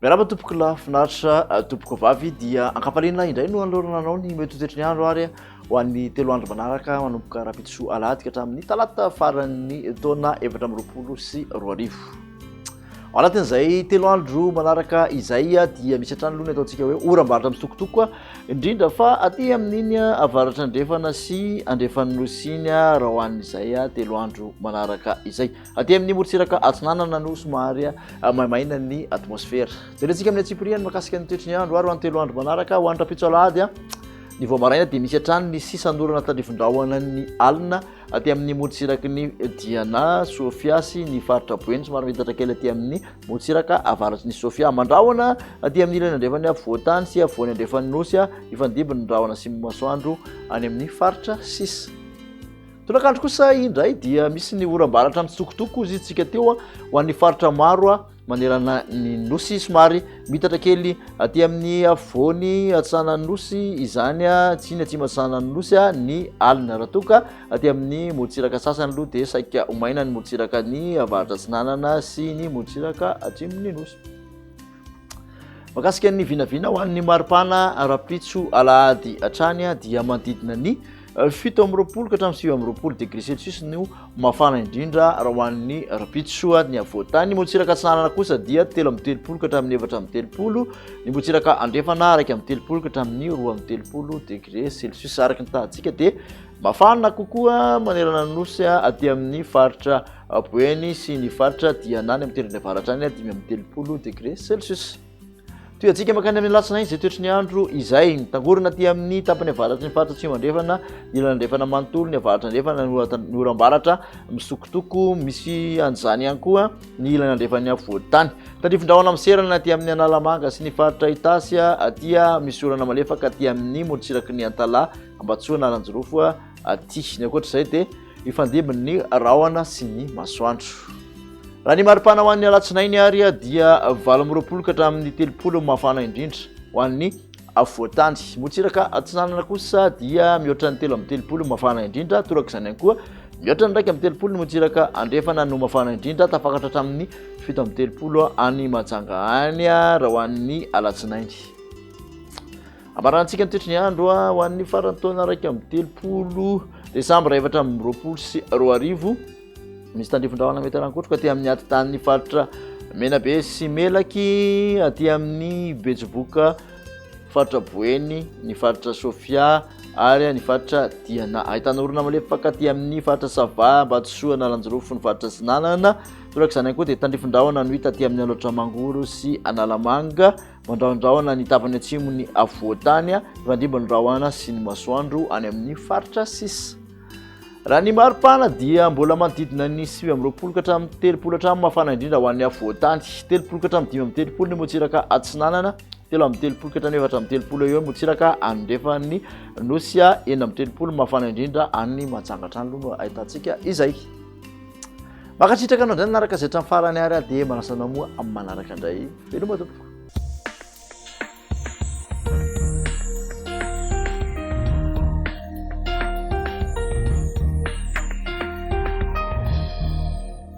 Miarahaba tompoko lafinaritra tompoko vavy dia ankapaliana indray no anolorananao ny mety ho toetrany andro ary ho an'ny 3 andro manaraka manomboka rapitso alahady ka hatramin'ny talata faran'ny taona 2024. Ao anatin'izay 3 andro manaraka izay dia misy hatrany aloha ny ataontsika hoe oram-baratra mitsitokotoko indrindra fa aty amin'iny avaratra andrefana sy andrefan'ny nosiny raha ho an'izay 3 andro manaraka izay. Aty amin'ny morotsiraka atsinanana no somary maimaina ny atmosfera. Tenentsika amin'ny atsipiriany makasika ny toetrany andro ary ho an'ny 3 andro manaraka ho an'ny rapitso alahady ny vao maraina dia misy hatrany ny sisan'orana tandrifondrahona ny alina aty amin'ny morotsiraky ny Diana, Sofia sy ny faritra Boeny somary mitatra kely aty amin'ny morotsiraka avaratsy ny Sofia. Mandrahona aty amin'ny ilany andrefany avoatany sy avoany andrefany nosy ifandimby ny drahona sy masoandro any amin'ny faritra sisa. Tolakandro kosa indray dia misy ny oram-baratra mitsitokotoko izy tsika teo ho an'ny faritra maro manerana ny nosy somary mitatra kely aty amin'ny avoany atsanan'ny nosy izany tsy ny atsimo atsanan'ny nosy ny alina raha toka aty amin'ny morotsiraka sasany aloha dia saika homaina ny morotsiraka ny avaratra atsinanana sy ny morotsiraka atsimon'ny nosy. Makasika ny vinavina ho an'ny maripana rapitso alahady hatrany dia manodidina ny 7 ka hatramin'ny 9 degré celsius no mafana indrindra raha ho an'ny rapitso ny avoatany. Ny morotsiraka atsinanana kosa dia 13 ka hatramin'ny 14, ny morotsiraka andrefana 1 ka hatramin'ny 2 degré celsius araka ny tahantsika dia mafana kokoa manerana ny nosy aty amin'ny faritra Boeny sy ny faritra Diana amin'ny tendrony avaratra any 13 degré celsius. Toeantsika makany amin'ny alatsinainy izay toetry ny andro izay mitangorona aty amin'ny tapany avaratra ny faritra atsimo andrefana, ilany andrefana manontolo, ny avaratra andrefana ny oram-baratra misokotoko, misy an'izany ihany koa ny ilany andrefany avoatany. Tandrifondrahona miserana aty amin'ny Analamanga sy ny faritra Itasy aty misy orana malefaka aty amin'ny morotsiraky ny Antala, Ambatsoa, Naranjorofo aty. Ny ankoatr'izay dia ifandimby ny rahona sy ny masoandro. Raha ny maripana ho an'ny alatsinainy ary dia 20 ka hatramin'ny 30 mafana indrindra ho an'ny avoatany. Morotsiraka atsinanana kosa dia mihoatra ny 3 mafana indrindra, toraka izany ihany koa mihoatra ny 1 ny morotsiraka andrefana no mafana indrindra, tafakatra hatramin'ny 7 any Majanga any raha ho an'ny alatsinainy. Amarantsika ny toetry ny andro ho an'ny faran'ny taona 30 Desambra 2024 misy tandrifondrahona mety arankotroko aty amin'ny atitan'ny faritra Menabe sy Melaky, aty amin'ny Betsiboka, faritra Boeny, ny faritra Sofia ary ny faritra Diana. Ahitana orana malefaka aty amin'ny faritra Sava, Ambatsoa, Naranjorofo, ny faritra Sinanana. Toraka izany ihany koa dia tandrifondrahona no hita aty amin'ny Alaotra Mangoro sy Analamanga, mandrahondrahona ny tapany atsimo ny avoatany, ifandimby ny rahona sy ny masoandro any amin'ny faritra sisa. Raha ny maripana dia mbola manodidina ny 9 ka hatramin'ny 30 hatramin'ny mafana indrindra ho an'ny avoatany, 30 ka hatramin'ny 5 ny morotsiraka atsinanana, 13 ka hatramin'ny 30 eo morotsiraka andrefan'ny nosy, 30 mafana indrindra any Majanga no ahitantsika izay. Makatsitraka anao indray nanaraka izay hatramin'ny farany ary dia manasanao moa amin'ny manaraka indray. Veloma tompoko.